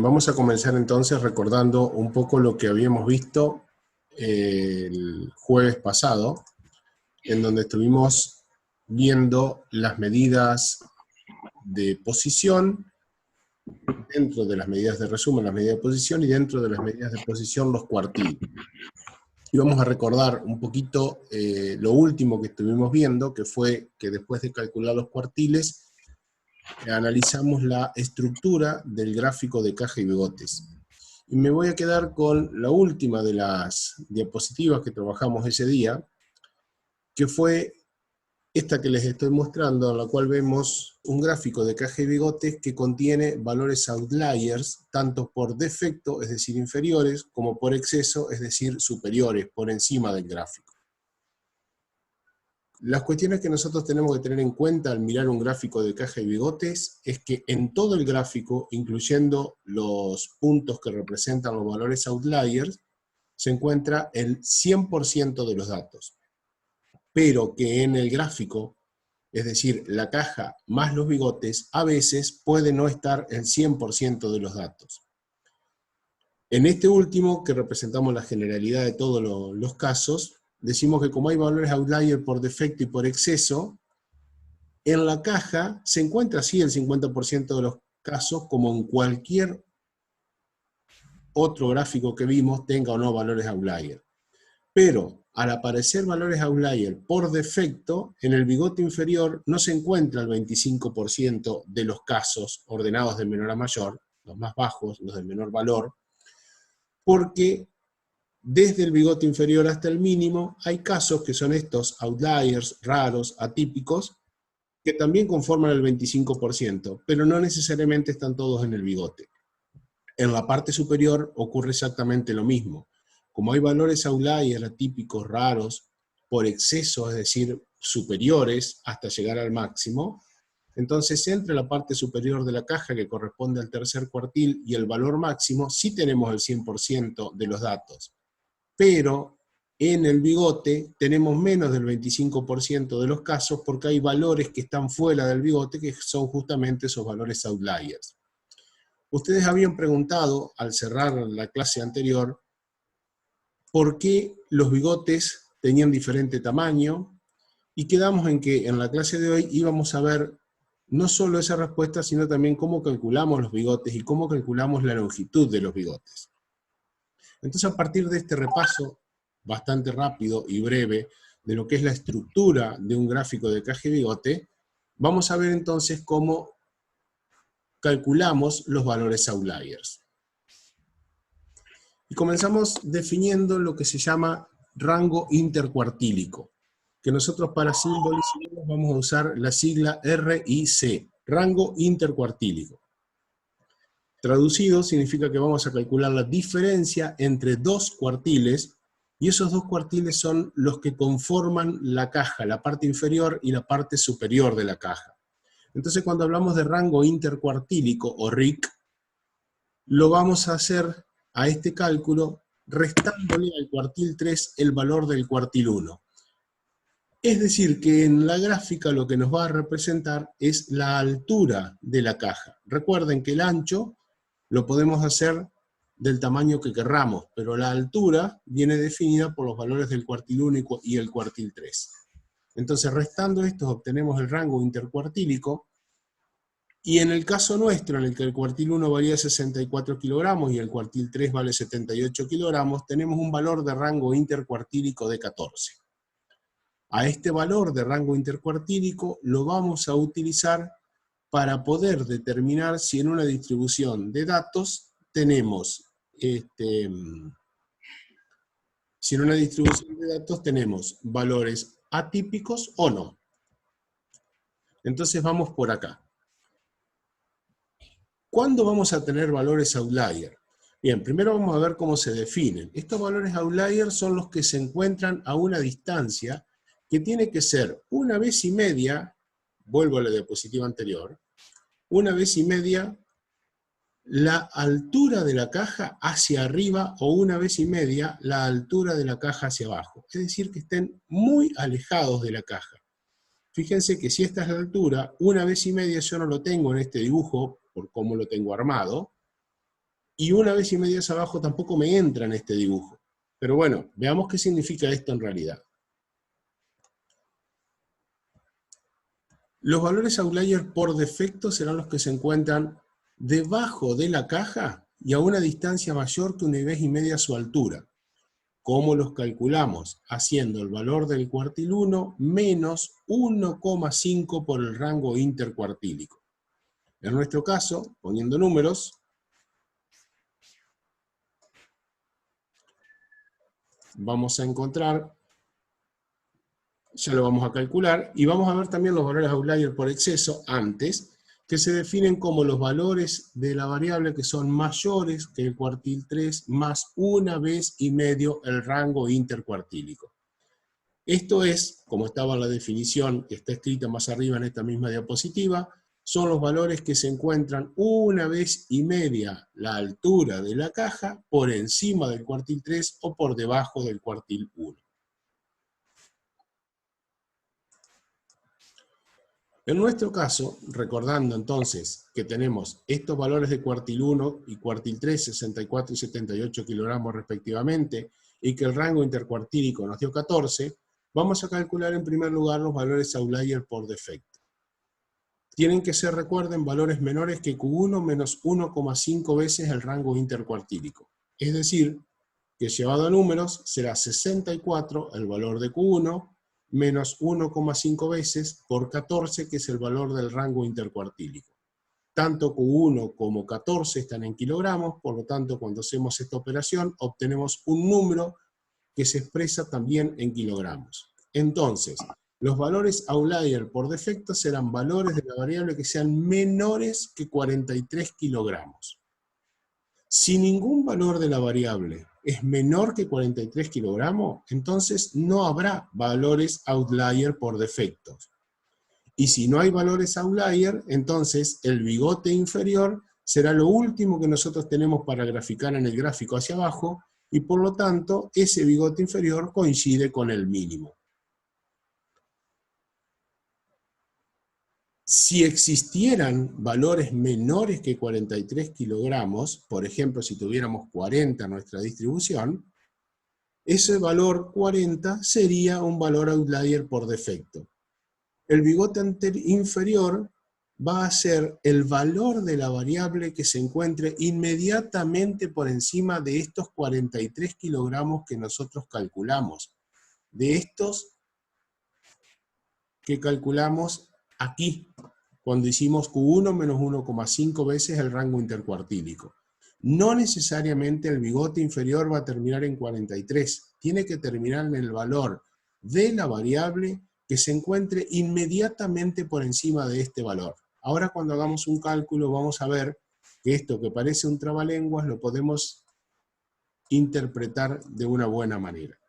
Vamos a comenzar entonces recordando un poco lo que habíamos visto el jueves pasado, en donde estuvimos viendo las medidas de posición, dentro de las medidas de resumen, las medidas de posición, y dentro de las medidas de posición, los cuartiles. Y vamos a recordar un poquito lo último que estuvimos viendo, que fue que después de calcular los cuartiles, analizamos la estructura del gráfico de caja y bigotes. Y me voy a quedar con la última de las diapositivas que trabajamos ese día, que fue esta que les estoy mostrando, en la cual vemos un gráfico de caja y bigotes que contiene valores outliers, tanto por defecto, es decir, inferiores, como por exceso, es decir, superiores, por encima del gráfico. Las cuestiones que nosotros tenemos que tener en cuenta al mirar un gráfico de caja y bigotes es que en todo el gráfico, incluyendo los puntos que representan los valores outliers, se encuentra el 100% de los datos. Pero que en el gráfico, es decir, la caja más los bigotes, a veces puede no estar el 100% de los datos. En este último, que representamos la generalidad de todos los casos, decimos que como hay valores outlier por defecto y por exceso, en la caja se encuentra así el 50% de los casos, como en cualquier otro gráfico que vimos, tenga o no valores outlier. Pero al aparecer valores outlier por defecto, en el bigote inferior no se encuentra el 25% de los casos ordenados de menor a mayor, los más bajos, los de menor valor, porque desde el bigote inferior hasta el mínimo hay casos que son estos outliers, raros, atípicos, que también conforman el 25%, pero no necesariamente están todos en el bigote. En la parte superior ocurre exactamente lo mismo. Como hay valores outliers, atípicos, raros, por exceso, es decir, superiores hasta llegar al máximo, entonces entre la parte superior de la caja, que corresponde al tercer cuartil, y el valor máximo, sí tenemos el 100% de los datos. Pero en el bigote tenemos menos del 25% de los casos porque hay valores que están fuera del bigote que son justamente esos valores outliers. Ustedes habían preguntado, al cerrar la clase anterior, por qué los bigotes tenían diferente tamaño, y quedamos en que en la clase de hoy íbamos a ver no solo esa respuesta, sino también cómo calculamos los bigotes y cómo calculamos la longitud de los bigotes. Entonces, a partir de este repaso bastante rápido y breve de lo que es la estructura de un gráfico de caja y bigote, vamos a ver entonces cómo calculamos los valores outliers. Y comenzamos definiendo lo que se llama rango intercuartílico, que nosotros para simbolizarlo vamos a usar la sigla RIC, rango intercuartílico. Traducido significa que vamos a calcular la diferencia entre dos cuartiles, y esos dos cuartiles son los que conforman la caja, la parte inferior y la parte superior de la caja. Entonces cuando hablamos de rango intercuartílico, o RIC, lo vamos a hacer a este cálculo restándole al cuartil 3 el valor del cuartil 1. Es decir, que en la gráfica lo que nos va a representar es la altura de la caja. Recuerden que el ancho lo podemos hacer del tamaño que querramos, pero la altura viene definida por los valores del cuartil 1 y el cuartil 3. Entonces, restando estos, obtenemos el rango intercuartílico, y en el caso nuestro, en el que el cuartil 1 valía 64 kilogramos y el cuartil 3 vale 78 kilogramos, tenemos un valor de rango intercuartílico de 14. A este valor de rango intercuartílico lo vamos a utilizar para poder determinar si en una distribución de datos tenemos valores atípicos o no. Entonces vamos por acá. ¿Cuándo vamos a tener valores outlier? Bien, primero vamos a ver cómo se definen. Estos valores outlier son los que se encuentran a una distancia que tiene que ser una vez y media, vuelvo a la diapositiva anterior, una vez y media la altura de la caja hacia arriba o una vez y media la altura de la caja hacia abajo. Es decir, que estén muy alejados de la caja. Fíjense que si esta es la altura, una vez y media yo no lo tengo en este dibujo, por cómo lo tengo armado, y una vez y media hacia abajo tampoco me entra en este dibujo. Pero bueno, veamos qué significa esto en realidad. Los valores outlier por defecto serán los que se encuentran debajo de la caja y a una distancia mayor que una vez y media su altura. ¿Cómo los calculamos? Haciendo el valor del cuartil 1 menos 1,5 por el rango intercuartílico. En nuestro caso, poniendo números, vamos a encontrar, ya lo vamos a calcular, y vamos a ver también los valores outlier por exceso antes, que se definen como los valores de la variable que son mayores que el cuartil 3 más una vez y medio el rango intercuartílico. Esto es, como estaba en la definición que está escrita más arriba en esta misma diapositiva, son los valores que se encuentran una vez y media la altura de la caja por encima del cuartil 3 o por debajo del cuartil 1. En nuestro caso, recordando entonces que tenemos estos valores de cuartil 1 y cuartil 3, 64 y 78 kilogramos respectivamente, y que el rango intercuartílico nos dio 14, vamos a calcular en primer lugar los valores outlier por defecto. Tienen que ser, recuerden, valores menores que Q1 menos 1,5 veces el rango intercuartílico. Es decir, que llevado a números será 64 el valor de Q1 menos 1,5 veces por 14, que es el valor del rango intercuartílico. Tanto Q1 como 14 están en kilogramos, por lo tanto, cuando hacemos esta operación, obtenemos un número que se expresa también en kilogramos. Entonces, los valores outlier por defecto serán valores de la variable que sean menores que 43 kilogramos. Si ningún valor de la variable es menor que 43 kilogramos, entonces no habrá valores outlier por defecto. Y si no hay valores outlier, entonces el bigote inferior será lo último que nosotros tenemos para graficar en el gráfico hacia abajo, y por lo tanto ese bigote inferior coincide con el mínimo. Si existieran valores menores que 43 kilogramos, por ejemplo, si tuviéramos 40 en nuestra distribución, ese valor 40 sería un valor outlier por defecto. El bigote inferior va a ser el valor de la variable que se encuentre inmediatamente por encima de estos 43 kilogramos que nosotros calculamos. De estos que calculamos aquí, cuando hicimos Q1 menos 1,5 veces el rango intercuartílico. No necesariamente el bigote inferior va a terminar en 43, tiene que terminar en el valor de la variable que se encuentre inmediatamente por encima de este valor. Ahora cuando hagamos un cálculo vamos a ver que esto que parece un trabalenguas lo podemos interpretar de una buena manera.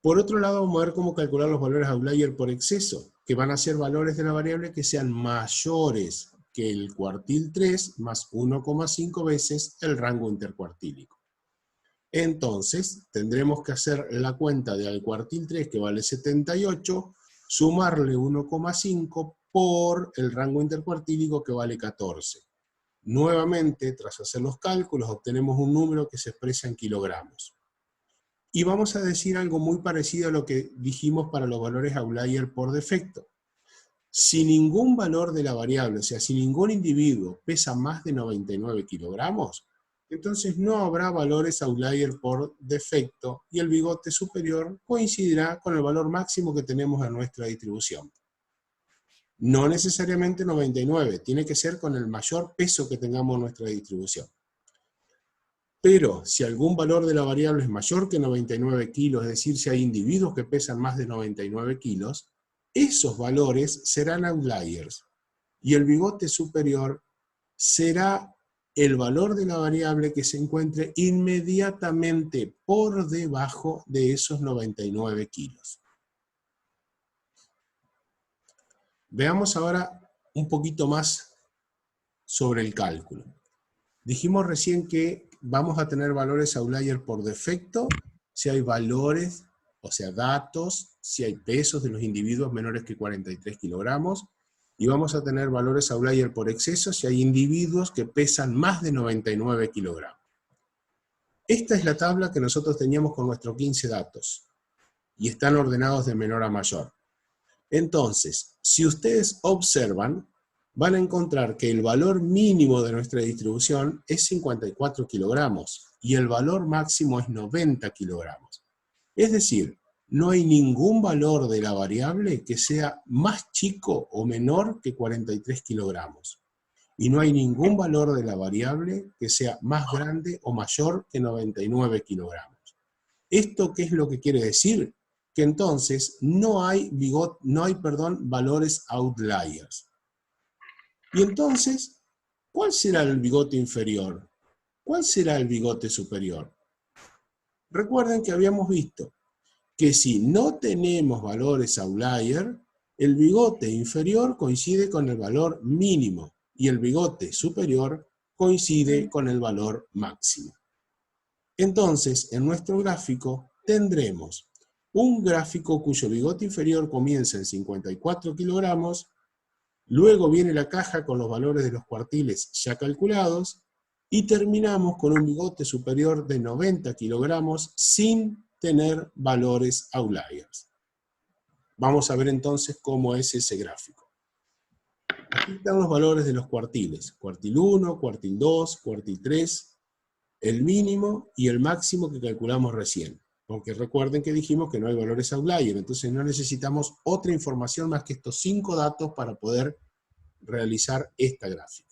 Por otro lado, vamos a ver cómo calcular los valores outlier por exceso, que van a ser valores de la variable que sean mayores que el cuartil 3 más 1,5 veces el rango intercuartílico. Entonces, tendremos que hacer la cuenta del cuartil 3, que vale 78, sumarle 1,5 por el rango intercuartílico, que vale 14. Nuevamente, tras hacer los cálculos, obtenemos un número que se expresa en kilogramos. Y vamos a decir algo muy parecido a lo que dijimos para los valores outlier por defecto. Si ningún valor de la variable, o sea, si ningún individuo pesa más de 99 kilogramos, entonces no habrá valores outlier por defecto y el bigote superior coincidirá con el valor máximo que tenemos en nuestra distribución. No necesariamente 99, tiene que ser con el mayor peso que tengamos en nuestra distribución. Pero si algún valor de la variable es mayor que 99 kilos, es decir, si hay individuos que pesan más de 99 kilos, esos valores serán outliers. Y el bigote superior será el valor de la variable que se encuentre inmediatamente por debajo de esos 99 kilos. Veamos ahora un poquito más sobre el cálculo. Dijimos recién que vamos a tener valores outlier por defecto si hay valores, o sea, datos, si hay pesos de los individuos menores que 43 kilogramos, y vamos a tener valores outlier por exceso si hay individuos que pesan más de 99 kilogramos. Esta es la tabla que nosotros teníamos con nuestros 15 datos, y están ordenados de menor a mayor. Entonces, si ustedes observan, van a encontrar que el valor mínimo de nuestra distribución es 54 kilogramos, y el valor máximo es 90 kilogramos. Es decir, no hay ningún valor de la variable que sea más chico o menor que 43 kilogramos. Y no hay ningún valor de la variable que sea más grande o mayor que 99 kilogramos. ¿Esto qué es lo que quiere decir? Que entonces no hay valores outliers. Y entonces, ¿cuál será el bigote inferior? ¿Cuál será el bigote superior? Recuerden que habíamos visto que si no tenemos valores outlier, el bigote inferior coincide con el valor mínimo y el bigote superior coincide con el valor máximo. Entonces, en nuestro gráfico tendremos un gráfico cuyo bigote inferior comienza en 54 kilogramos, luego viene la caja con los valores de los cuartiles ya calculados, y terminamos con un bigote superior de 90 kilogramos sin tener valores outliers. Vamos a ver entonces cómo es ese gráfico. Aquí están los valores de los cuartiles. Cuartil 1, cuartil 2, cuartil 3, el mínimo y el máximo que calculamos recién. Porque recuerden que dijimos que no hay valores outlier, entonces no necesitamos otra información más que estos 5 datos para poder realizar esta gráfica.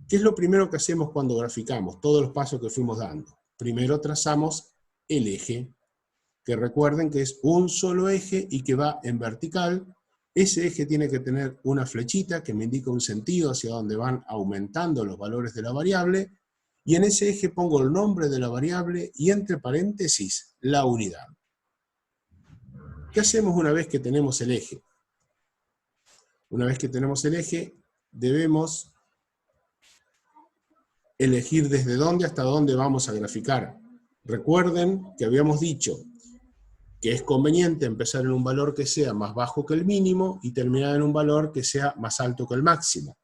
¿Qué es lo primero que hacemos cuando graficamos? Todos los pasos que fuimos dando. Primero trazamos el eje, que recuerden que es un solo eje y que va en vertical. Ese eje tiene que tener una flechita que me indica un sentido hacia donde van aumentando los valores de la variable, y en ese eje pongo el nombre de la variable y entre paréntesis la unidad. ¿Qué hacemos una vez que tenemos el eje? Una vez que tenemos el eje, debemos elegir desde dónde hasta dónde vamos a graficar. Recuerden que habíamos dicho que es conveniente empezar en un valor que sea más bajo que el mínimo y terminar en un valor que sea más alto que el máximo.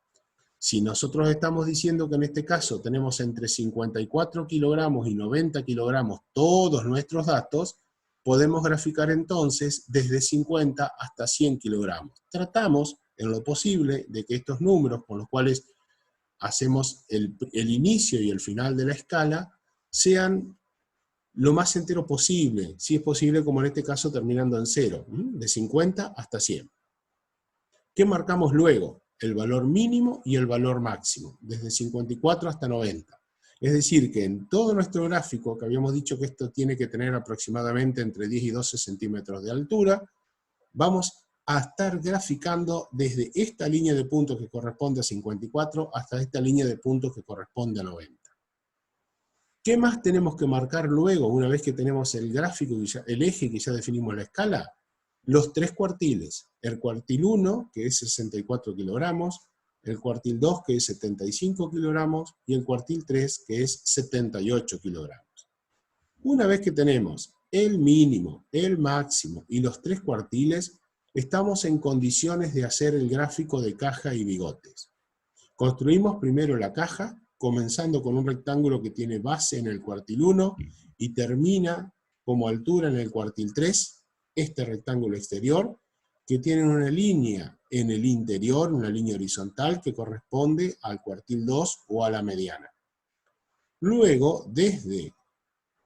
Si nosotros estamos diciendo que en este caso tenemos entre 54 kilogramos y 90 kilogramos todos nuestros datos, podemos graficar entonces desde 50 hasta 100 kilogramos. Tratamos, en lo posible, de que estos números con los cuales hacemos el inicio y el final de la escala sean lo más entero posible, si es posible, como en este caso terminando en 0, de 50 hasta 100. ¿Qué marcamos luego? El valor mínimo y el valor máximo, desde 54 hasta 90. Es decir, que en todo nuestro gráfico, que habíamos dicho que esto tiene que tener aproximadamente entre 10 y 12 centímetros de altura, vamos a estar graficando desde esta línea de puntos que corresponde a 54 hasta esta línea de puntos que corresponde a 90. ¿Qué más tenemos que marcar luego, una vez que tenemos el gráfico, el eje que ya definimos la escala? Los 3 cuartiles. El cuartil 1, que es 64 kilogramos, el cuartil 2, que es 75 kilogramos, y el cuartil 3, que es 78 kilogramos. Una vez que tenemos el mínimo, el máximo y los 3 cuartiles, estamos en condiciones de hacer el gráfico de caja y bigotes. Construimos primero la caja, comenzando con un rectángulo que tiene base en el cuartil 1 y termina como altura en el cuartil 3, este rectángulo exterior, que tiene una línea en el interior, una línea horizontal que corresponde al cuartil 2 o a la mediana. Luego, desde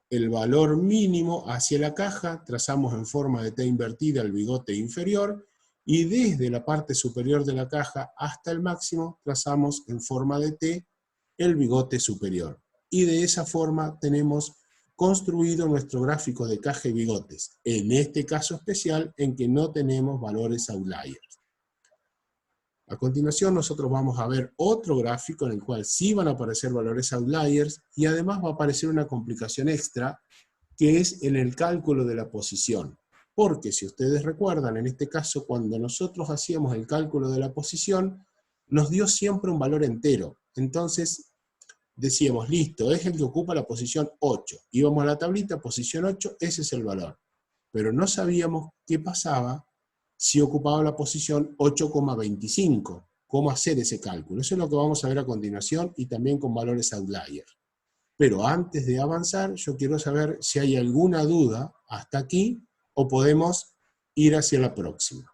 el valor mínimo hacia la caja, trazamos en forma de T invertida el bigote inferior, y desde la parte superior de la caja hasta el máximo, trazamos en forma de T el bigote superior. Y de esa forma tenemos construido nuestro gráfico de caja y bigotes, en este caso especial en que no tenemos valores outliers. A continuación nosotros vamos a ver otro gráfico en el cual sí van a aparecer valores outliers y además va a aparecer una complicación extra que es en el cálculo de la posición. Porque si ustedes recuerdan, en este caso cuando nosotros hacíamos el cálculo de la posición, nos dio siempre un valor entero. Entonces decíamos, listo, es el que ocupa la posición 8. Íbamos a la tablita, posición 8, ese es el valor. Pero no sabíamos qué pasaba si ocupaba la posición 8,25. ¿Cómo hacer ese cálculo? Eso es lo que vamos a ver a continuación y también con valores outlier. Pero antes de avanzar, yo quiero saber si hay alguna duda hasta aquí o podemos ir hacia la próxima.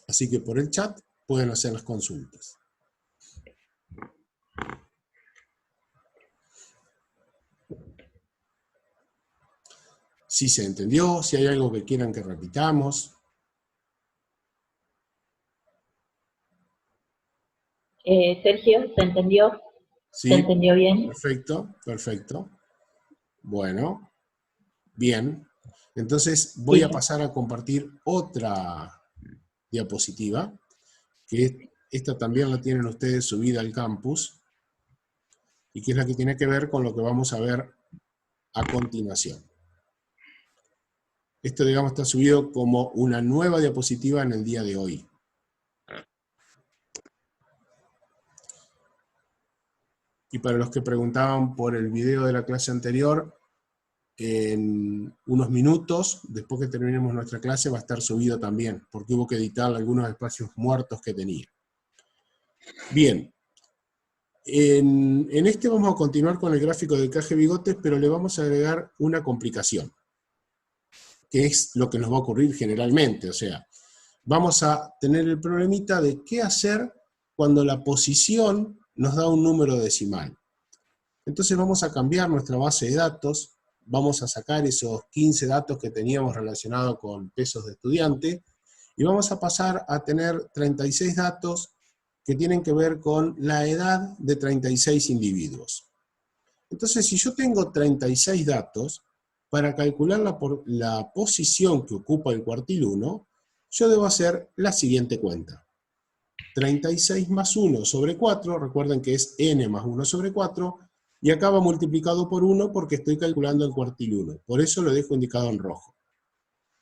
Así que por el chat pueden hacer las consultas. Si se entendió, si hay algo que quieran que repitamos. Sergio, ¿se entendió? ¿Sí? ¿Se entendió bien? Perfecto, perfecto. Bueno, bien. Entonces voy a pasar a compartir otra diapositiva, que esta también la tienen ustedes subida al campus, y que es la que tiene que ver con lo que vamos a ver a continuación. Esto, digamos, está subido como una nueva diapositiva en el día de hoy. Y para los que preguntaban por el video de la clase anterior, en unos minutos, después que terminemos nuestra clase, va a estar subido también, porque hubo que editar algunos espacios muertos que tenía. Bien, en este vamos a continuar con el gráfico de Caje Bigotes, pero le vamos a agregar una complicación, que es lo que nos va a ocurrir generalmente. O sea, vamos a tener el problemita de qué hacer cuando la posición nos da un número decimal. Entonces vamos a cambiar nuestra base de datos, vamos a sacar esos 15 datos que teníamos relacionados con pesos de estudiante, y vamos a pasar a tener 36 datos que tienen que ver con la edad de 36 individuos. Entonces, si yo tengo 36 datos, para calcular la posición que ocupa el cuartil 1, yo debo hacer la siguiente cuenta. 36 más 1 sobre 4, recuerden que es n más 1 sobre 4, y acá va multiplicado por 1 porque estoy calculando el cuartil 1. Por eso lo dejo indicado en rojo.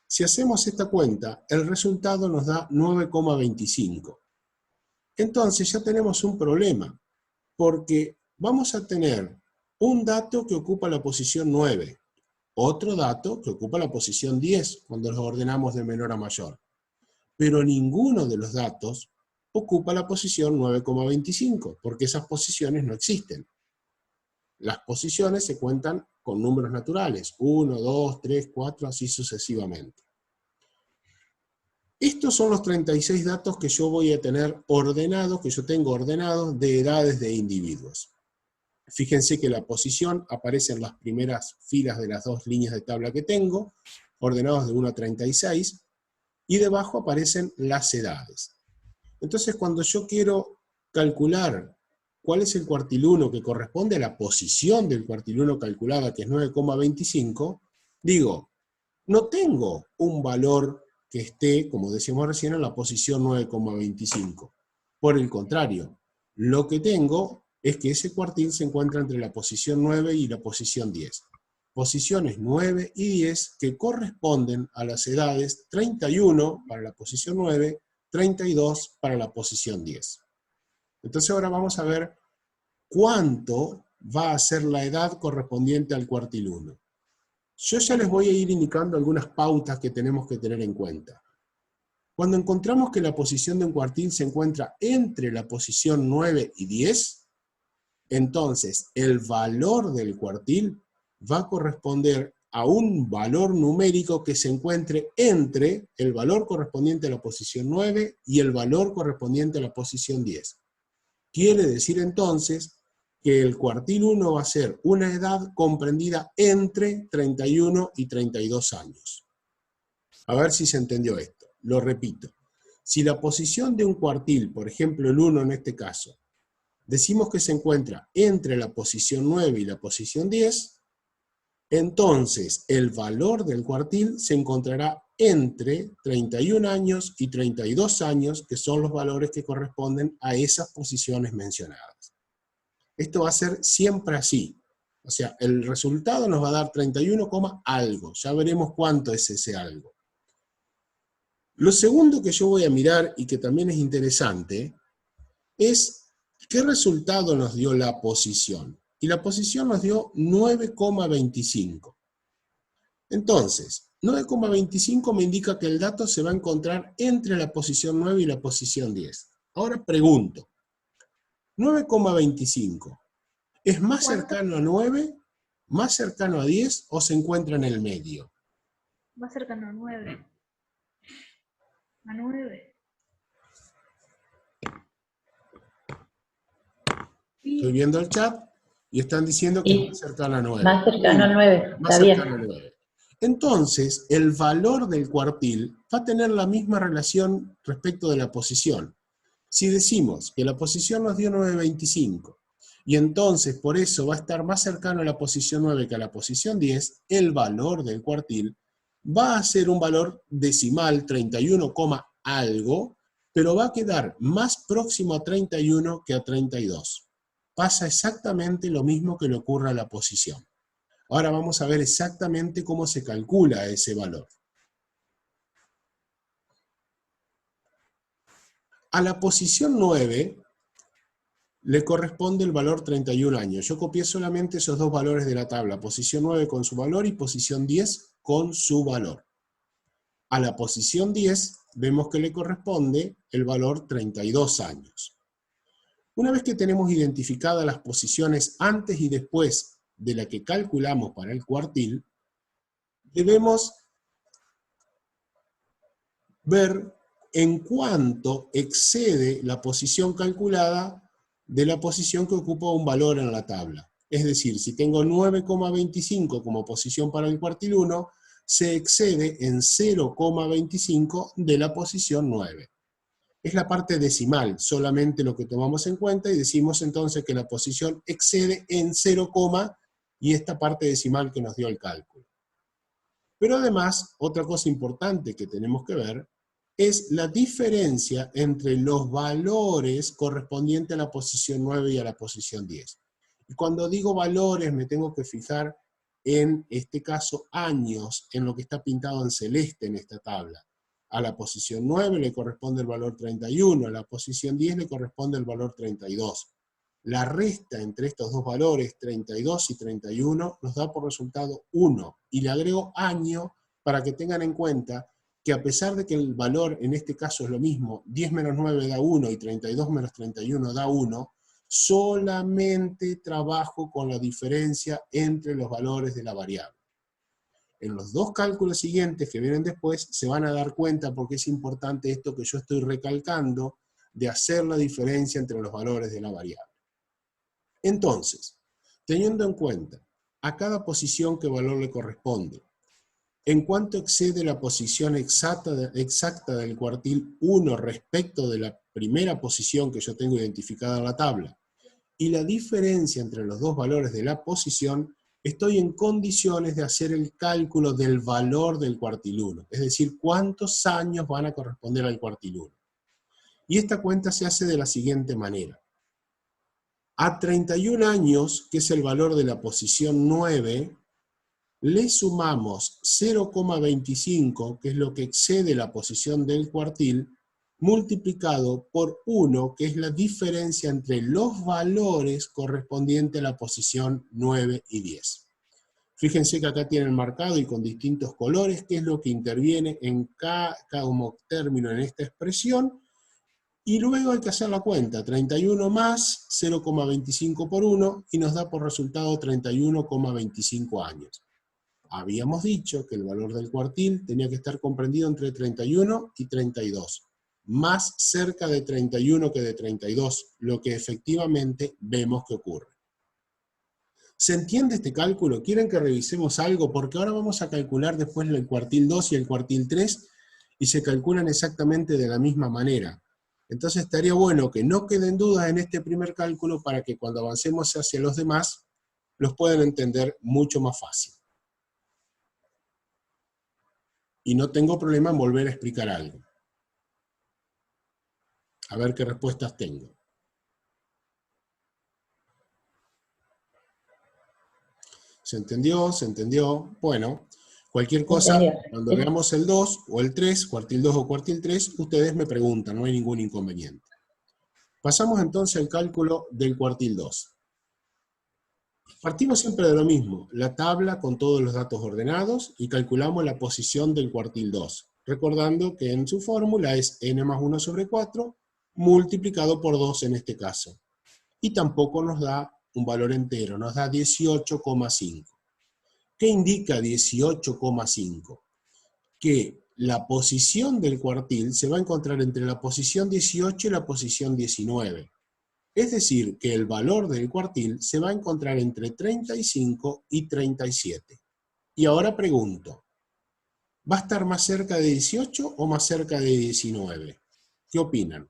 Si hacemos esta cuenta, el resultado nos da 9,25. Entonces ya tenemos un problema, porque vamos a tener un dato que ocupa la posición 9, otro dato que ocupa la posición 10, cuando los ordenamos de menor a mayor. Pero ninguno de los datos ocupa la posición 9,25, porque esas posiciones no existen. Las posiciones se cuentan con números naturales, 1, 2, 3, 4, así sucesivamente. Estos son los 36 datos que yo voy a tener ordenados, que yo tengo ordenados de edades de individuos. Fíjense que la posición aparece en las primeras filas de las dos líneas de tabla que tengo, ordenados de 1 a 36, y debajo aparecen las edades. Entonces, cuando yo quiero calcular cuál es el cuartil 1 que corresponde a la posición del cuartil 1 calculada, que es 9,25, digo, no tengo un valor que esté, como decíamos recién, en la posición 9,25. Por el contrario, lo que tengo es que ese cuartil se encuentra entre la posición 9 y la posición 10. Posiciones 9 y 10 que corresponden a las edades 31 para la posición 9, 32 para la posición 10. Entonces ahora vamos a ver cuánto va a ser la edad correspondiente al cuartil 1. Yo ya les voy a ir indicando algunas pautas que tenemos que tener en cuenta. Cuando encontramos que la posición de un cuartil se encuentra entre la posición 9 y 10, entonces el valor del cuartil va a corresponder a un valor numérico que se encuentre entre el valor correspondiente a la posición 9 y el valor correspondiente a la posición 10. Quiere decir entonces que el cuartil 1 va a ser una edad comprendida entre 31 y 32 años. A ver si se entendió esto. Lo repito. Si la posición de un cuartil, por ejemplo el 1 en este caso, decimos que se encuentra entre la posición 9 y la posición 10, entonces el valor del cuartil se encontrará entre 31 años y 32 años, que son los valores que corresponden a esas posiciones mencionadas. Esto va a ser siempre así. O sea, el resultado nos va a dar 31, algo. Ya veremos cuánto es ese algo. Lo segundo que yo voy a mirar, y que también es interesante, es qué resultado nos dio la posición. Y la posición nos dio 9,25. Entonces, 9,25 me indica que el dato se va a encontrar entre la posición 9 y la posición 10. Ahora pregunto, 9,25, ¿es más cercano a 9, más cercano a 10 o se encuentra en el medio? Más cercano a 9. A 9. Estoy viendo el chat y están diciendo que es más cercano a 9. Más cercano al 9, Más está bien. cercano a 9. Entonces, el valor del cuartil va a tener la misma relación respecto de la posición. Si decimos que la posición nos dio 9,25 y entonces por eso va a estar más cercano a la posición 9 que a la posición 10, el valor del cuartil va a ser un valor decimal, 31, algo, pero va a quedar más próximo a 31 que a 32. Pasa exactamente lo mismo que le ocurre a la posición. Ahora vamos a ver exactamente cómo se calcula ese valor. A la posición 9 le corresponde el valor 31 años. Yo copié solamente esos dos valores de la tabla, posición 9 con su valor y posición 10 con su valor. A la posición 10 vemos que le corresponde el valor 32 años. Una vez que tenemos identificadas las posiciones antes y después de la que calculamos para el cuartil, debemos ver en cuánto excede la posición calculada de la posición que ocupa un valor en la tabla. Es decir, si tengo 9,25 como posición para el cuartil 1, se excede en 0,25 de la posición 9. Es la parte decimal, solamente lo que tomamos en cuenta y decimos entonces que la posición excede en 0, y esta parte decimal que nos dio el cálculo. Pero además, otra cosa importante que tenemos que ver es la diferencia entre los valores correspondientes a la posición 9 y a la posición 10. Y cuando digo valores me tengo que fijar en este caso años, en lo que está pintado en celeste en esta tabla. A la posición 9 le corresponde el valor 31, a la posición 10 le corresponde el valor 32. La resta entre estos dos valores, 32 y 31, nos da por resultado 1. Y le agrego año para que tengan en cuenta que a pesar de que el valor en este caso es lo mismo, 10 menos 9 da 1 y 32 menos 31 da 1, solamente trabajo con la diferencia entre los valores de la variable. En los dos cálculos siguientes que vienen después se van a dar cuenta porque es importante esto que yo estoy recalcando de hacer la diferencia entre los valores de la variable. Entonces, teniendo en cuenta a cada posición qué valor le corresponde, en cuanto excede la posición exacta del cuartil 1 respecto de la primera posición que yo tengo identificada en la tabla, y la diferencia entre los dos valores de la posición, estoy en condiciones de hacer el cálculo del valor del cuartil 1, es decir, cuántos años van a corresponder al cuartil 1. Y esta cuenta se hace de la siguiente manera. A 31 años, que es el valor de la posición 9, le sumamos 0,25, que es lo que excede la posición del cuartil, multiplicado por 1, que es la diferencia entre los valores correspondientes a la posición 9 y 10. Fíjense que acá tienen marcado y con distintos colores qué es lo que interviene en cada término en esta expresión, y luego hay que hacer la cuenta, 31 más 0,25 por 1, y nos da por resultado 31,25 años. Habíamos dicho que el valor del cuartil tenía que estar comprendido entre 31 y 32, más cerca de 31 que de 32, lo que efectivamente vemos que ocurre. ¿Se entiende este cálculo? ¿Quieren que revisemos algo? Porque ahora vamos a calcular después el cuartil 2 y el cuartil 3, y se calculan exactamente de la misma manera. Entonces estaría bueno que no queden dudas en este primer cálculo para que cuando avancemos hacia los demás, los puedan entender mucho más fácil. Y no tengo problema en volver a explicar algo. A ver qué respuestas tengo. ¿Se entendió? ¿Se entendió? Bueno, cualquier cosa, cuando veamos el 2 o el 3, cuartil 2 o cuartil 3, ustedes me preguntan, no hay ningún inconveniente. Pasamos entonces al cálculo del cuartil 2. Partimos siempre de lo mismo, la tabla con todos los datos ordenados y calculamos la posición del cuartil 2, recordando que en su fórmula es n más 1 sobre 4 multiplicado por 2 en este caso. Y tampoco nos da un valor entero, nos da 18,5. ¿Qué indica 18,5? Que la posición del cuartil se va a encontrar entre la posición 18 y la posición 19. Es decir, que el valor del cuartil se va a encontrar entre 35 y 37. Y ahora pregunto, ¿va a estar más cerca de 18 o más cerca de 19? ¿Qué opinan?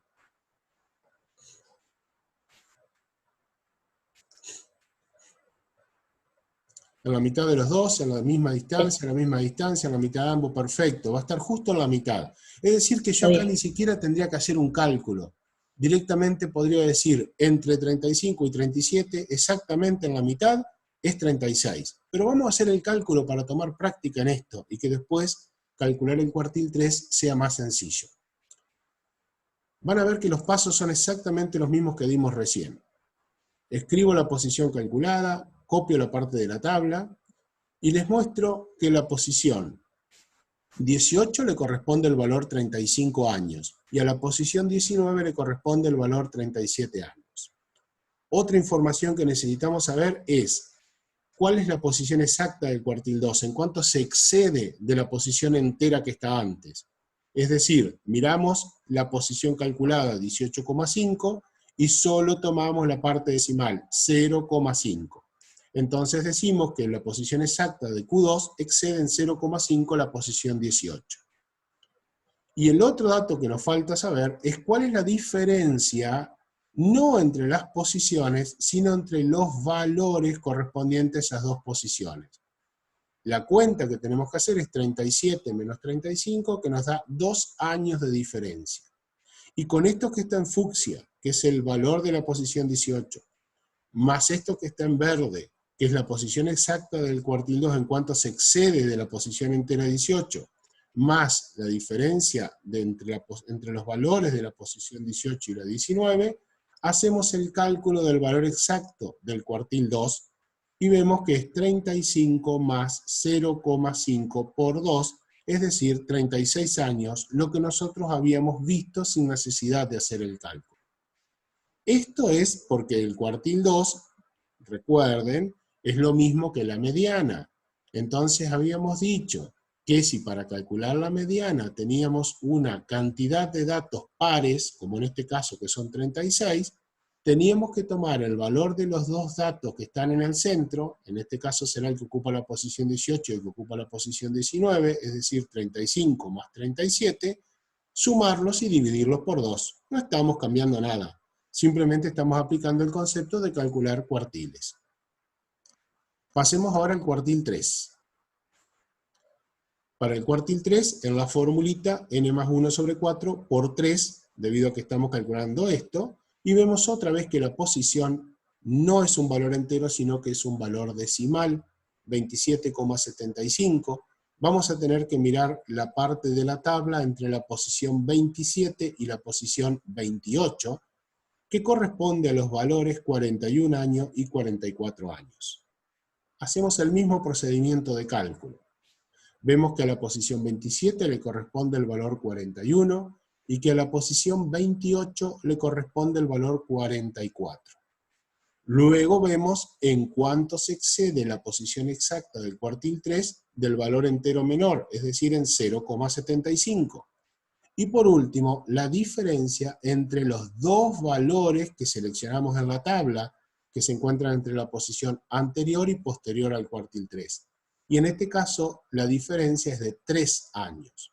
En la mitad de los dos, en la misma distancia, en la mitad de ambos, perfecto, va a estar justo en la mitad. Es decir, que yo acá ni siquiera tendría que hacer un cálculo. Directamente podría decir, entre 35 y 37, exactamente en la mitad, es 36. Pero vamos a hacer el cálculo para tomar práctica en esto, y que después calcular el cuartil 3 sea más sencillo. Van a ver que los pasos son exactamente los mismos que dimos recién. Escribo la posición calculada, copio la parte de la tabla, y les muestro que la posición 18 le corresponde el valor 35 años, y a la posición 19 le corresponde el valor 37 años. Otra información que necesitamos saber es, ¿cuál es la posición exacta del cuartil 2? ¿En cuánto se excede de la posición entera que está antes? Es decir, miramos la posición calculada 18,5 y solo tomamos la parte decimal 0,5. Entonces decimos que la posición exacta de Q2 excede en 0,5 la posición 18. Y el otro dato que nos falta saber es cuál es la diferencia, no entre las posiciones, sino entre los valores correspondientes a esas dos posiciones. La cuenta que tenemos que hacer es 37 menos 35, que nos da 2 años de diferencia. Y con esto que está en fucsia, que es el valor de la posición 18, más esto que está en verde, que es la posición exacta del cuartil 2 en cuanto se excede de la posición entera 18, más la diferencia entre los valores de la posición 18 y la 19, hacemos el cálculo del valor exacto del cuartil 2 y vemos que es 35 más 0,5 por 2, es decir, 36 años, lo que nosotros habíamos visto sin necesidad de hacer el cálculo. Esto es porque el cuartil 2, recuerden, es lo mismo que la mediana. Entonces habíamos dicho que si para calcular la mediana teníamos una cantidad de datos pares, como en este caso que son 36, teníamos que tomar el valor de los dos datos que están en el centro, en este caso será el que ocupa la posición 18 y el que ocupa la posición 19, es decir, 35 más 37, sumarlos y dividirlos por 2. No estamos cambiando nada. Simplemente estamos aplicando el concepto de calcular cuartiles. Pasemos ahora al cuartil 3. Para el cuartil 3, en la formulita n más 1 sobre 4 por 3, debido a que estamos calculando esto, y vemos otra vez que la posición no es un valor entero, sino que es un valor decimal, 27,75. Vamos a tener que mirar la parte de la tabla entre la posición 27 y la posición 28, que corresponde a los valores 41 años y 44 años. Hacemos el mismo procedimiento de cálculo. Vemos que a la posición 27 le corresponde el valor 41 y que a la posición 28 le corresponde el valor 44. Luego vemos en cuánto se excede la posición exacta del cuartil 3 del valor entero menor, es decir, en 0,75. Y por último, la diferencia entre los dos valores que seleccionamos en la tabla, que se encuentran entre la posición anterior y posterior al cuartil 3. Y en este caso, la diferencia es de 3 años.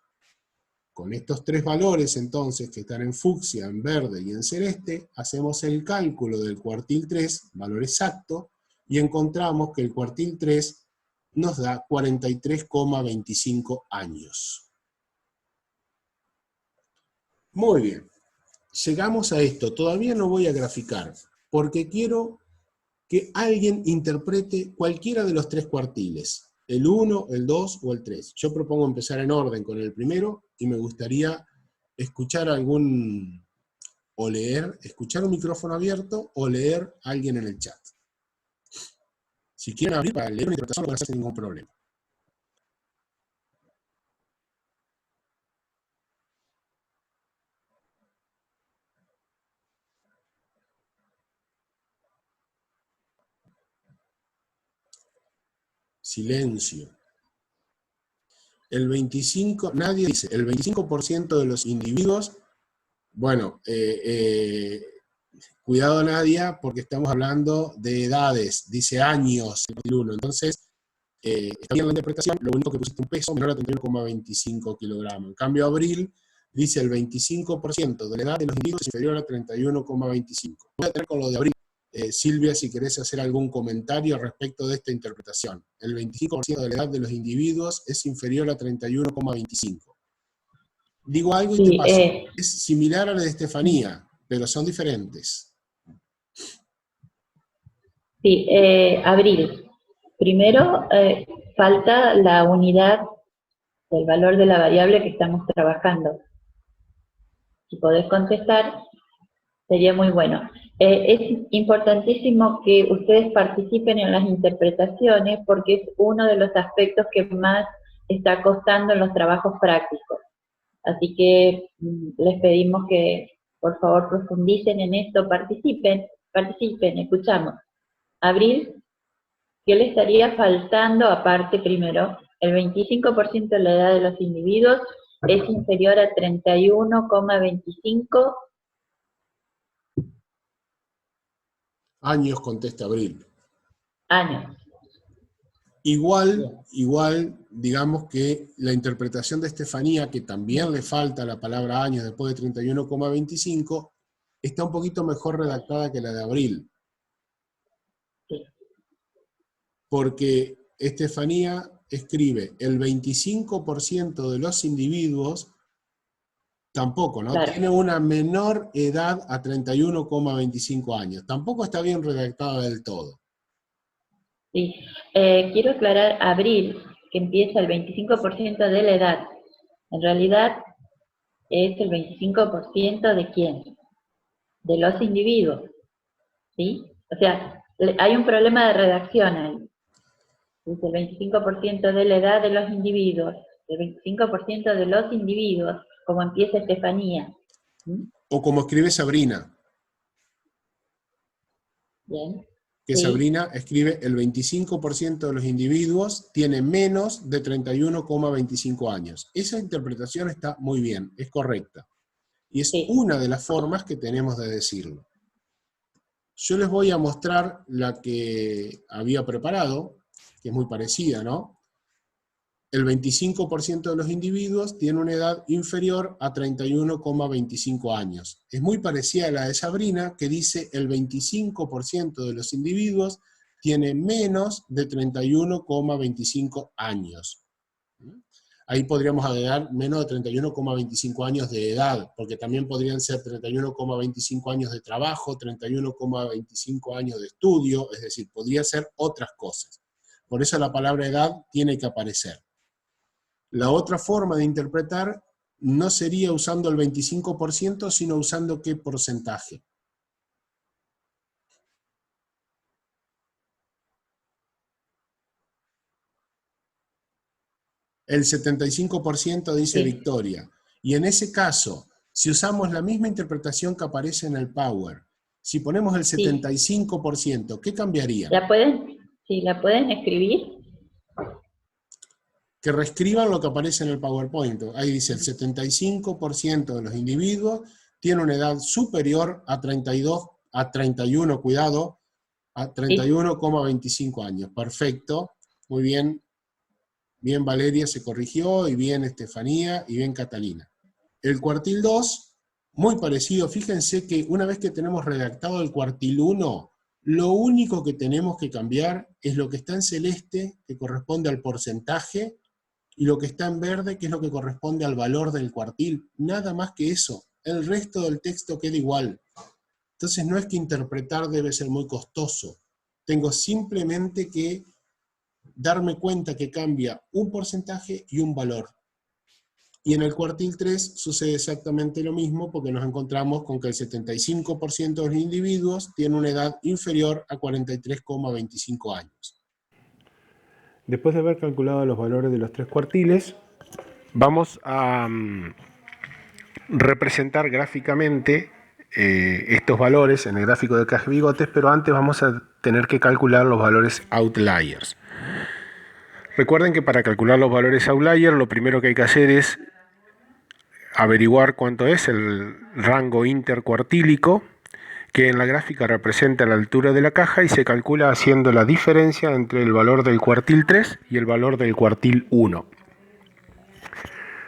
Con estos tres valores, entonces, que están en fucsia, en verde y en celeste, hacemos el cálculo del cuartil 3, valor exacto, y encontramos que el cuartil 3 nos da 43,25 años. Muy bien, llegamos a esto. Todavía no voy a graficar, porque quiero que alguien interprete cualquiera de los tres cuartiles, el 1, el 2 o el 3. Yo propongo empezar en orden con el primero y me gustaría escuchar escuchar un micrófono abierto o leer a alguien en el chat. Si quieren abrir para leer una interpretación, no van a hacer ningún problema. Silencio. El 25, nadie dice, el 25% de los individuos, bueno, cuidado Nadia, porque estamos hablando de edades, dice años, el 1. Entonces, está bien la interpretación, lo único que pusiste un peso menor a 31,25 kilogramos. En cambio, Abril dice el 25% de la edad de los individuos es inferior a 31,25. Voy a tener con lo de Abril. Silvia, si querés hacer algún comentario respecto de esta interpretación. El 25% de la edad de los individuos es inferior a 31,25. Digo algo y te paso. Es similar a la de Estefanía, pero son diferentes. Sí, Abril. Primero, falta la unidad del valor de la variable que estamos trabajando. Si podés contestar, sería muy bueno. Es importantísimo que ustedes participen en las interpretaciones porque es uno de los aspectos que más está costando en los trabajos prácticos. Así que les pedimos que por favor profundicen en esto, participen, escuchamos. Abril, ¿qué le estaría faltando aparte primero? El 25% de la edad de los individuos es inferior a 31,25 años, contesta Abril. Años. Igual, digamos que la interpretación de Estefanía, que también le falta la palabra años después de 31,25, está un poquito mejor redactada que la de Abril. Sí. Porque Estefanía escribe el 25% de los individuos, tampoco, ¿no? Claro. Tiene una menor edad a 31,25 años. Tampoco está bien redactada del todo. Sí. Quiero aclarar Abril, que empieza el 25% de la edad. En realidad es el 25% de quién? De los individuos. ¿Sí? O sea, hay un problema de redacción ahí. Dice el 25% de la edad de los individuos, el 25% de los individuos, como empieza Estefanía. ¿Sí? O como escribe Sabrina. Bien. Que Sí. Sabrina escribe el 25% de los individuos tiene menos de 31,25 años. Esa interpretación está muy bien, es correcta. Y es una de las formas que tenemos de decirlo. Yo les voy a mostrar la que había preparado, que es muy parecida, ¿no? El 25% de los individuos tiene una edad inferior a 31,25 años. Es muy parecida a la de Sabrina, que dice el 25% de los individuos tiene menos de 31,25 años. Ahí podríamos agregar menos de 31,25 años de edad, porque también podrían ser 31,25 años de trabajo, 31,25 años de estudio, es decir, podría ser otras cosas. Por eso la palabra edad tiene que aparecer. La otra forma de interpretar no sería usando el 25%, sino usando ¿qué porcentaje? El 75% dice Victoria. Y en ese caso, si usamos la misma interpretación que aparece en el Power, si ponemos el 75%, ¿qué cambiaría? ¿La pueden escribir? Que reescriban lo que aparece en el PowerPoint. Ahí dice el 75% de los individuos tiene una edad superior a 31, cuidado, a 31,25 años. Perfecto, muy bien. Bien Valeria se corrigió, y bien Estefanía, y bien Catalina. El cuartil 2, muy parecido. Fíjense que una vez que tenemos redactado el cuartil 1, lo único que tenemos que cambiar es lo que está en celeste, que corresponde al porcentaje, y lo que está en verde, que es lo que corresponde al valor del cuartil. Nada más que eso. El resto del texto queda igual. Entonces no es que interpretar debe ser muy costoso. Tengo simplemente que darme cuenta que cambia un porcentaje y un valor. Y en el cuartil 3 sucede exactamente lo mismo, porque nos encontramos con que el 75% de los individuos tiene una edad inferior a 43,25 años. Después de haber calculado los valores de los 3 cuartiles, vamos a representar gráficamente estos valores en el gráfico de caja y bigotes, pero antes vamos a tener que calcular los valores outliers. Recuerden que para calcular los valores outlier, lo primero que hay que hacer es averiguar cuánto es el rango intercuartílico, que en la gráfica representa la altura de la caja y se calcula haciendo la diferencia entre el valor del cuartil 3 y el valor del cuartil 1.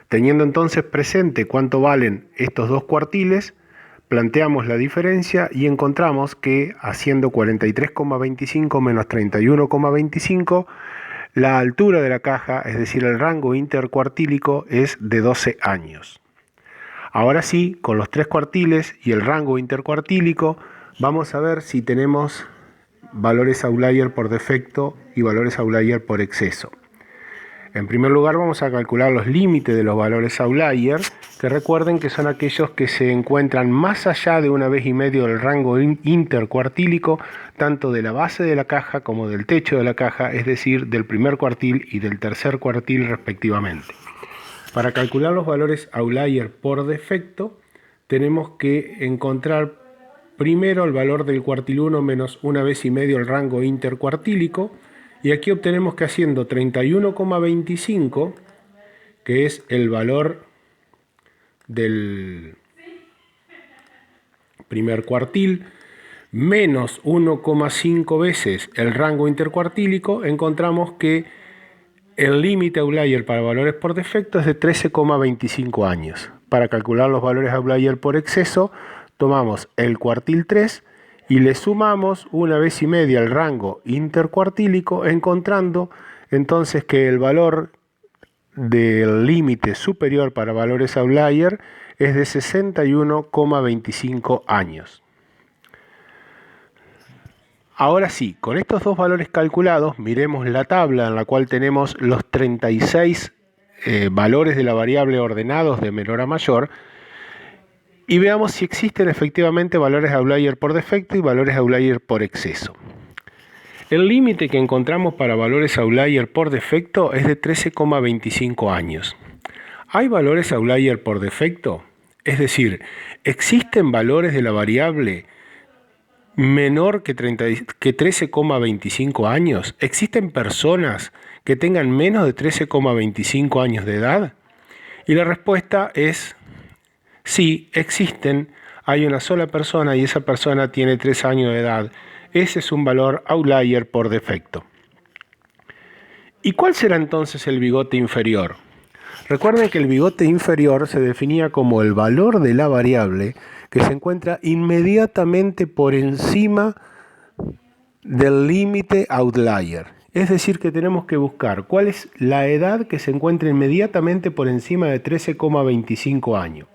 Teniendo entonces presente cuánto valen estos dos cuartiles, planteamos la diferencia y encontramos que haciendo 43,25 menos 31,25, la altura de la caja, es decir, el rango intercuartílico, es de 12 años. Ahora sí, con los 3 cuartiles y el rango intercuartílico, vamos a ver si tenemos valores outlier por defecto y valores outlier por exceso. En primer lugar, vamos a calcular los límites de los valores outlier, que recuerden que son aquellos que se encuentran más allá de 1,5 veces del rango intercuartílico, tanto de la base de la caja como del techo de la caja, es decir, del primer cuartil y del tercer cuartil respectivamente. Para calcular los valores outlier por defecto, tenemos que encontrar primero el valor del cuartil 1 menos 1,5 veces el rango intercuartílico, y aquí obtenemos que haciendo 31,25, que es el valor del primer cuartil, menos 1,5 veces el rango intercuartílico, encontramos que el límite outlier para valores por defecto es de 13,25 años. Para calcular los valores outlier por exceso, tomamos el cuartil 3 y le sumamos 1,5 veces el rango intercuartílico, encontrando entonces que el valor del límite superior para valores outlier es de 61,25 años. Ahora sí, con estos dos valores calculados, miremos la tabla en la cual tenemos los 36 valores de la variable ordenados de menor a mayor y veamos si existen efectivamente valores outlier por defecto y valores outlier por exceso. El límite que encontramos para valores outlier por defecto es de 13,25 años. ¿Hay valores outlier por defecto? Es decir, ¿existen valores de la variable menor que 13,25 años? ¿Existen personas que tengan menos de 13,25 años de edad? Y la respuesta es sí, existen. Hay una sola persona y esa persona tiene 3 años de edad. Ese es un valor outlier por defecto. ¿Y cuál será entonces el bigote inferior? Recuerden que el bigote inferior se definía como el valor de la variable que se encuentra inmediatamente por encima del límite outlier. Es decir, que tenemos que buscar cuál es la edad que se encuentra inmediatamente por encima de 13,25 años.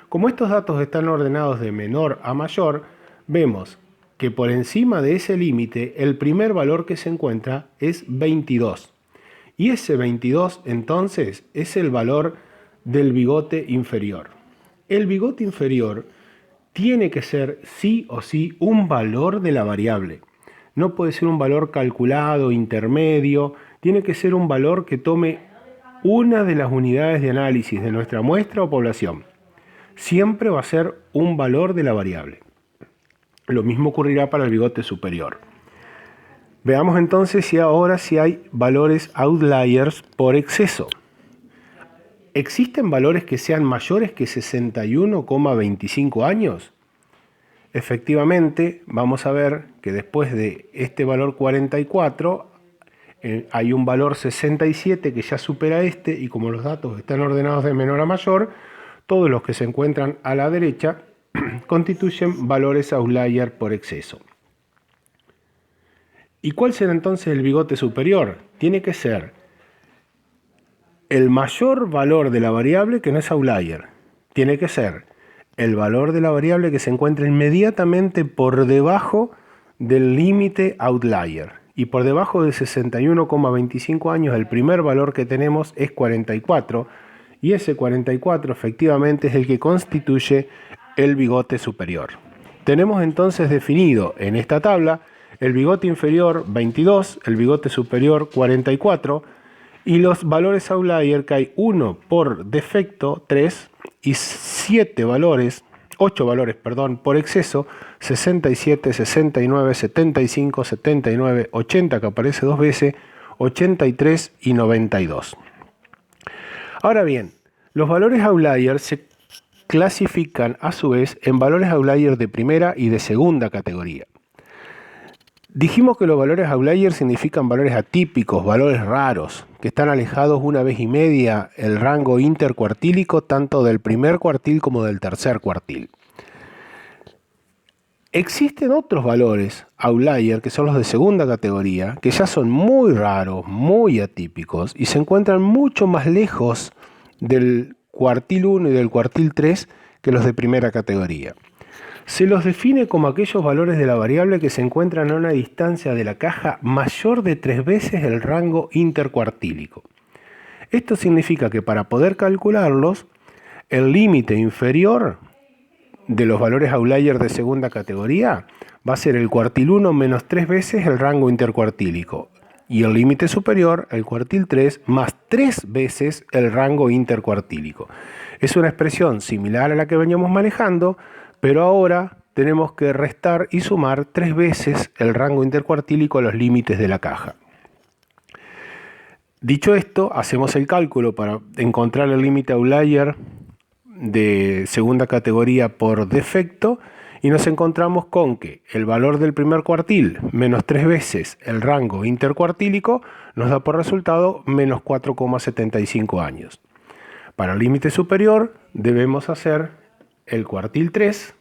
Como estos datos están ordenados de menor a mayor, vemos que por encima de ese límite el primer valor que se encuentra es 22. Y ese 22 entonces es el valor del bigote inferior. El bigote inferior tiene que ser sí o sí un valor de la variable. No puede ser un valor calculado, intermedio, tiene que ser un valor que tome una de las unidades de análisis de nuestra muestra o población. Siempre va a ser un valor de la variable. Lo mismo ocurrirá para el bigote superior. Veamos entonces si ahora hay valores outliers por exceso. ¿Existen valores que sean mayores que 61,25 años? Efectivamente, vamos a ver que después de este valor 44 hay un valor 67 que ya supera este, y como los datos están ordenados de menor a mayor, todos los que se encuentran a la derecha constituyen valores outlier por exceso. ¿Y cuál será entonces el bigote superior? Tiene que ser el mayor valor de la variable que no es outlier. Tiene que ser el valor de la variable que se encuentra inmediatamente por debajo del límite outlier. Y por debajo de 61,25 años el primer valor que tenemos es 44. Y ese 44 efectivamente es el que constituye el bigote superior. Tenemos entonces definido en esta tabla el bigote inferior 22, el bigote superior 44 y los valores outlier que hay 1 por defecto 3 y 8 valores por exceso 67, 69, 75, 79, 80 que aparece 2 veces, 83 y 92. Ahora bien, los valores outlier se clasifican a su vez en valores outlier de primera y de segunda categoría. Dijimos que los valores outlier significan valores atípicos, valores raros, que están alejados 1,5 veces el rango intercuartílico tanto del primer cuartil como del tercer cuartil. Existen otros valores outlier que son los de segunda categoría, que ya son muy raros, muy atípicos y se encuentran mucho más lejos del cuartil 1 y del cuartil 3 que los de primera categoría. Se los define como aquellos valores de la variable que se encuentran a una distancia de la caja mayor de 3 veces el rango intercuartílico. Esto significa que para poder calcularlos, el límite inferior de los valores outlier de segunda categoría va a ser el cuartil 1 menos 3 veces el rango intercuartílico y el límite superior, el cuartil 3, más 3 veces el rango intercuartílico. Es una expresión similar a la que veníamos manejando, pero ahora tenemos que restar y sumar 3 veces el rango intercuartílico a los límites de la caja. Dicho esto, hacemos el cálculo para encontrar el límite outlier de segunda categoría por defecto y nos encontramos con que el valor del primer cuartil menos 3 veces el rango intercuartílico nos da por resultado menos 4,75 años. Para el límite superior debemos hacer el cuartil 3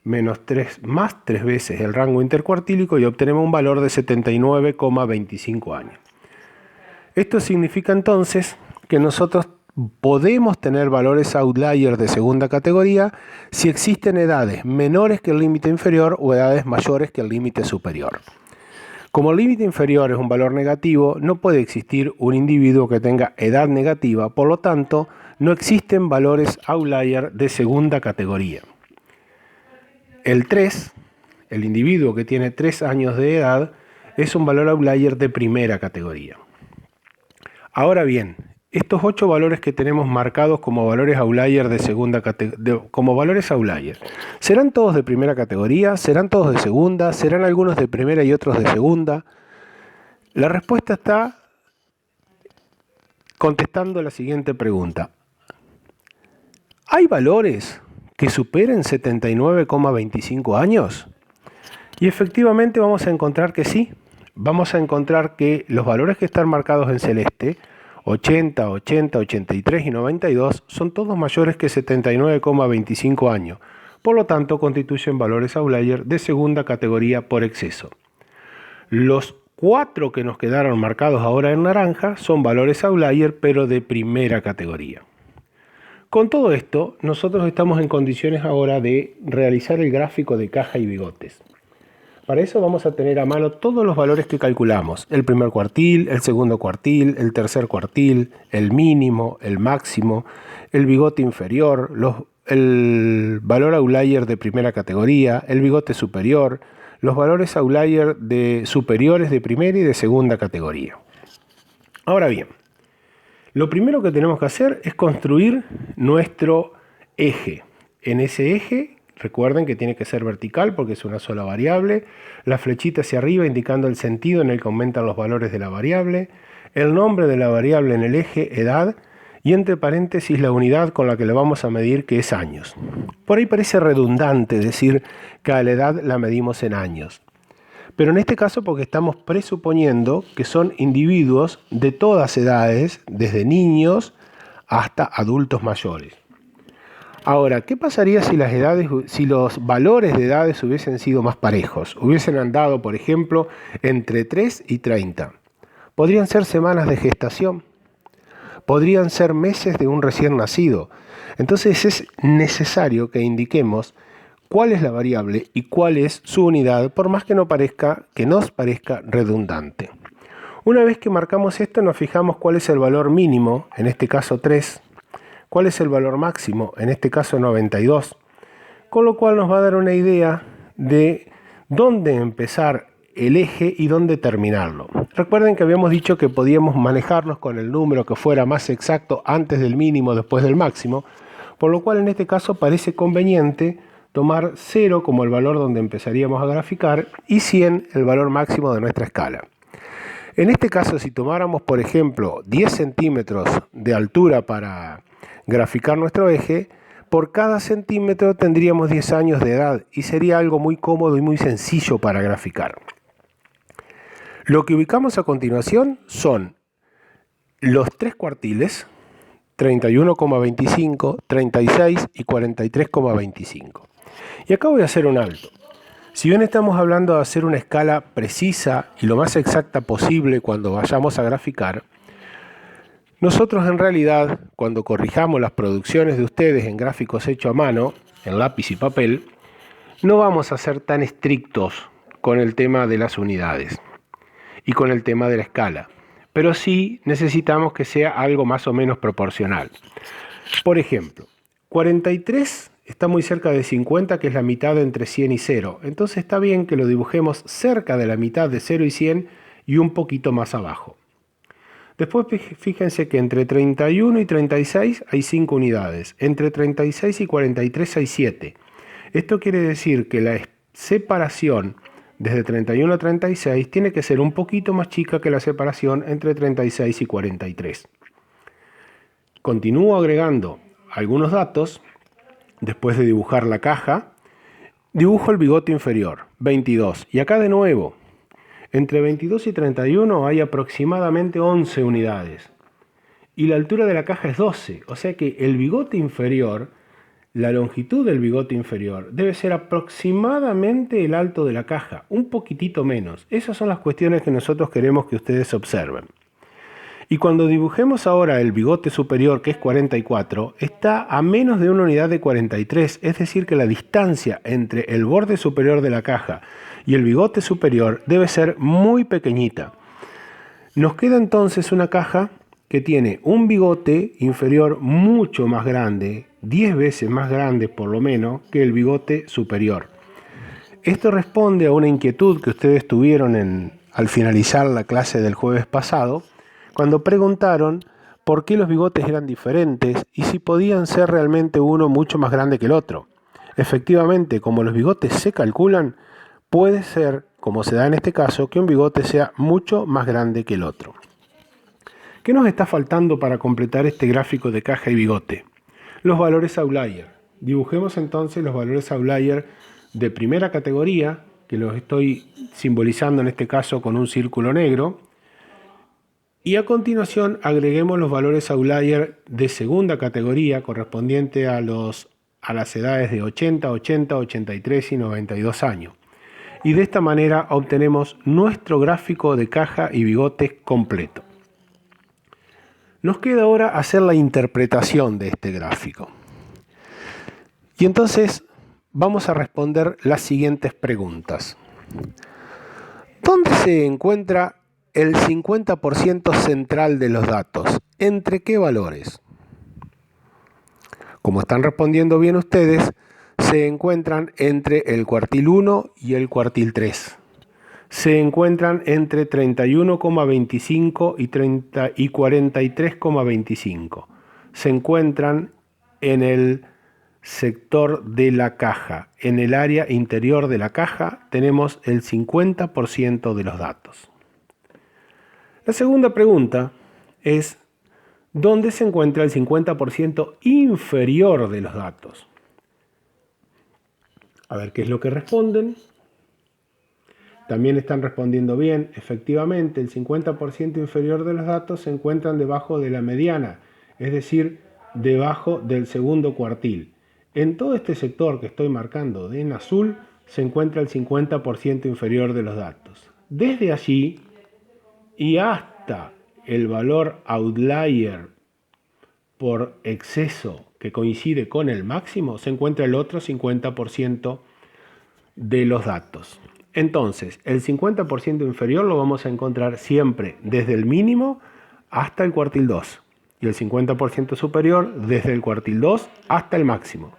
menos 3 más 3 veces el rango intercuartílico y obtenemos un valor de 79,25 años. Esto significa entonces que nosotros podemos tener valores outlier de segunda categoría si existen edades menores que el límite inferior o edades mayores que el límite superior. Como el límite inferior es un valor negativo, no puede existir un individuo que tenga edad negativa, por lo tanto, no existen valores outlier de segunda categoría. El 3, el individuo que tiene 3 años de edad, es un valor outlier de primera categoría. Ahora bien, estos 8 valores que tenemos marcados como valores outlier de segunda como valores outlier, ¿serán todos de primera categoría? ¿Serán todos de segunda? ¿Serán algunos de primera y otros de segunda? La respuesta está contestando la siguiente pregunta. ¿Hay valores que superen 79,25 años? Y efectivamente vamos a encontrar que sí. Vamos a encontrar que los valores que están marcados en celeste, 80, 80, 83 y 92, son todos mayores que 79,25 años. Por lo tanto, constituyen valores outlier de segunda categoría por exceso. Los 4 que nos quedaron marcados ahora en naranja son valores outlier, pero de primera categoría. Con todo esto, nosotros estamos en condiciones ahora de realizar el gráfico de caja y bigotes. Para eso vamos a tener a mano todos los valores que calculamos. El primer cuartil, el segundo cuartil, el tercer cuartil, el mínimo, el máximo, el bigote inferior, el valor outlier de primera categoría, el bigote superior, los valores outlier superiores de primera y de segunda categoría. Ahora bien, lo primero que tenemos que hacer es construir nuestro eje. En ese eje, recuerden que tiene que ser vertical porque es una sola variable, la flechita hacia arriba indicando el sentido en el que aumentan los valores de la variable, el nombre de la variable en el eje, edad, y entre paréntesis la unidad con la que le vamos a medir, que es años. Por ahí parece redundante decir que a la edad la medimos en años, pero en este caso porque estamos presuponiendo que son individuos de todas edades, desde niños hasta adultos mayores. Ahora, ¿qué pasaría si los valores de edades hubiesen sido más parejos? Hubiesen andado, por ejemplo, entre 3 y 30. Podrían ser semanas de gestación. Podrían ser meses de un recién nacido. Entonces es necesario que indiquemos cuál es la variable y cuál es su unidad, por más que nos parezca redundante. Una vez que marcamos esto, nos fijamos cuál es el valor mínimo, en este caso 3, cuál es el valor máximo, en este caso 92, con lo cual nos va a dar una idea de dónde empezar el eje y dónde terminarlo. Recuerden que habíamos dicho que podíamos manejarnos con el número que fuera más exacto antes del mínimo, después del máximo, por lo cual en este caso parece conveniente tomar 0 como el valor donde empezaríamos a graficar y 100 el valor máximo de nuestra escala. En este caso, si tomáramos, por ejemplo, 10 centímetros de altura para graficar nuestro eje, por cada centímetro tendríamos 10 años de edad y sería algo muy cómodo y muy sencillo para graficar. Lo que ubicamos a continuación son los 3 cuartiles, 31,25, 36 y 43,25. Y acá voy a hacer un alto. Si bien estamos hablando de hacer una escala precisa y lo más exacta posible cuando vayamos a graficar, nosotros en realidad, cuando corrijamos las producciones de ustedes en gráficos hechos a mano, en lápiz y papel, no vamos a ser tan estrictos con el tema de las unidades y con el tema de la escala, pero sí necesitamos que sea algo más o menos proporcional. Por ejemplo, 43 está muy cerca de 50, que es la mitad entre 100 y 0. Entonces está bien que lo dibujemos cerca de la mitad de 0 y 100 y un poquito más abajo. Después fíjense que entre 31 y 36 hay 5 unidades. Entre 36 y 43 hay 7. Esto quiere decir que la separación desde 31 a 36 tiene que ser un poquito más chica que la separación entre 36 y 43. Continúo agregando algunos datos. Después de dibujar la caja, dibujo el bigote inferior, 22. Y acá de nuevo, entre 22 y 31 hay aproximadamente 11 unidades. Y la altura de la caja es 12. O sea que el bigote inferior, la longitud del bigote inferior, debe ser aproximadamente el alto de la caja, un poquitito menos. Esas son las cuestiones que nosotros queremos que ustedes observen. Y cuando dibujemos ahora el bigote superior, que es 44, está a menos de una unidad de 43, es decir que la distancia entre el borde superior de la caja y el bigote superior debe ser muy pequeñita. Nos queda entonces una caja que tiene un bigote inferior mucho más grande, 10 veces más grande por lo menos, que el bigote superior. Esto responde a una inquietud que ustedes tuvieron al finalizar la clase del jueves pasado, cuando preguntaron por qué los bigotes eran diferentes y si podían ser realmente uno mucho más grande que el otro. Efectivamente, como los bigotes se calculan, puede ser, como se da en este caso, que un bigote sea mucho más grande que el otro. ¿Qué nos está faltando para completar este gráfico de caja y bigote? Los valores outlier. Dibujemos entonces los valores outlier de primera categoría, que los estoy simbolizando en este caso con un círculo negro. Y a continuación agreguemos los valores outlier de segunda categoría correspondiente a las edades de 80, 80, 83 y 92 años. Y de esta manera obtenemos nuestro gráfico de caja y bigote completo. Nos queda ahora hacer la interpretación de este gráfico. Y entonces vamos a responder las siguientes preguntas. ¿Dónde se encuentra el 50% central de los datos? ¿Entre qué valores? Como están respondiendo bien ustedes, se encuentran entre el cuartil 1 y el cuartil 3. Se encuentran entre 31,25 y 43,25. Se encuentran en el sector de la caja. En el área interior de la caja tenemos el 50% de los datos. La segunda pregunta es, ¿dónde se encuentra el 50% inferior de los datos? A ver qué es lo que responden. También están respondiendo bien. Efectivamente, el 50% inferior de los datos se encuentran debajo de la mediana, es decir, debajo del segundo cuartil. En todo este sector que estoy marcando en azul se encuentra el 50% inferior de los datos. Desde allí y hasta el valor outlier por exceso que coincide con el máximo, se encuentra el otro 50% de los datos. Entonces, el 50% inferior lo vamos a encontrar siempre desde el mínimo hasta el cuartil 2 y el 50% superior desde el cuartil 2 hasta el máximo.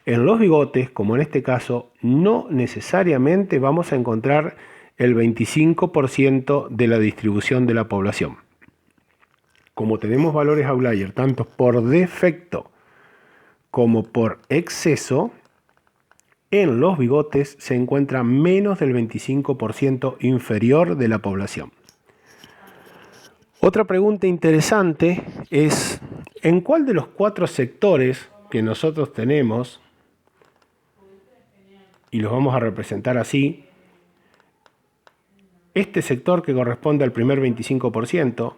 En los bigotes, como en este caso, no necesariamente vamos a encontrar el 25% de la distribución de la población. Como tenemos valores outlier tanto por defecto como por exceso, en los bigotes se encuentra menos del 25% inferior de la población. Otra pregunta interesante es, ¿en cuál de los 4 sectores que nosotros tenemos, y los vamos a representar así, este sector que corresponde al primer 25%,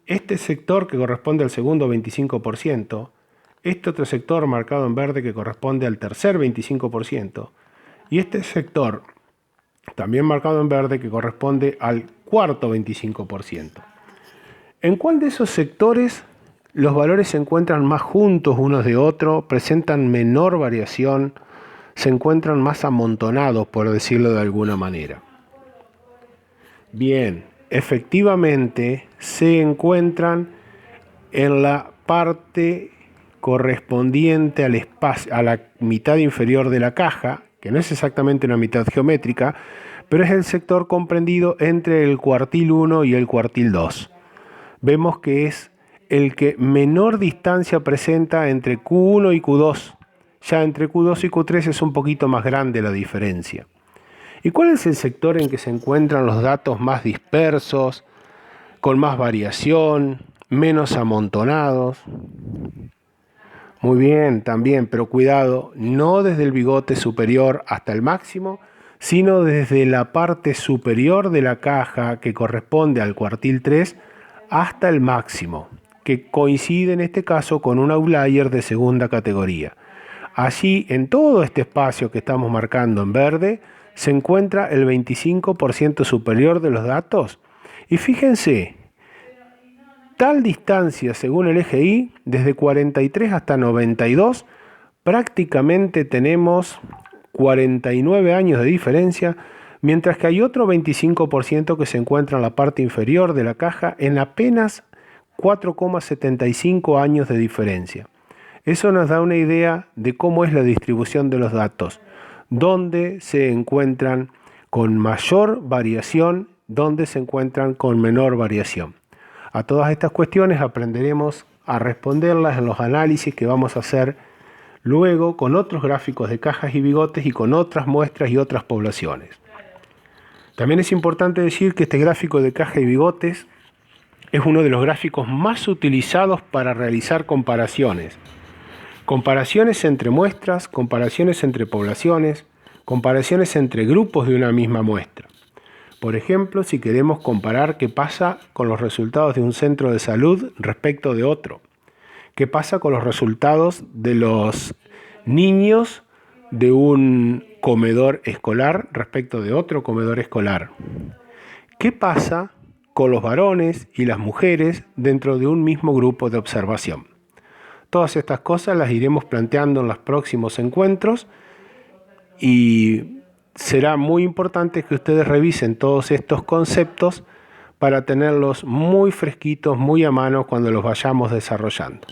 este sector que corresponde al segundo 25%, este otro sector marcado en verde que corresponde al tercer 25%, y este sector también marcado en verde que corresponde al cuarto 25%? ¿En cuál de esos sectores los valores se encuentran más juntos unos de otros, presentan menor variación, se encuentran más amontonados, por decirlo de alguna manera? Bien, efectivamente se encuentran en la parte correspondiente al espacio, a la mitad inferior de la caja, que no es exactamente una mitad geométrica, pero es el sector comprendido entre el cuartil 1 y el cuartil 2. Vemos que es el que menor distancia presenta entre Q1 y Q2. Ya entre Q2 y Q3 es un poquito más grande la diferencia. ¿Y cuál es el sector en que se encuentran los datos más dispersos, con más variación, menos amontonados? Muy bien, también, pero cuidado, no desde el bigote superior hasta el máximo, sino desde la parte superior de la caja que corresponde al cuartil 3 hasta el máximo, que coincide en este caso con un outlier de segunda categoría. Allí, en todo este espacio que estamos marcando en verde, se encuentra el 25% superior de los datos. Y fíjense, tal distancia según el eje Y, desde 43 hasta 92, prácticamente tenemos 49 años de diferencia, mientras que hay otro 25% que se encuentra en la parte inferior de la caja en apenas 4,75 años de diferencia. Eso nos da una idea de cómo es la distribución de los datos, dónde se encuentran con mayor variación, dónde se encuentran con menor variación. A todas estas cuestiones aprenderemos a responderlas en los análisis que vamos a hacer luego con otros gráficos de cajas y bigotes y con otras muestras y otras poblaciones. También es importante decir que este gráfico de caja y bigotes es uno de los gráficos más utilizados para realizar comparaciones. Comparaciones entre muestras, comparaciones entre poblaciones, comparaciones entre grupos de una misma muestra. Por ejemplo, si queremos comparar qué pasa con los resultados de un centro de salud respecto de otro. ¿Qué pasa con los resultados de los niños de un comedor escolar respecto de otro comedor escolar? ¿Qué pasa con los varones y las mujeres dentro de un mismo grupo de observación? Todas estas cosas las iremos planteando en los próximos encuentros y será muy importante que ustedes revisen todos estos conceptos para tenerlos muy fresquitos, muy a mano cuando los vayamos desarrollando.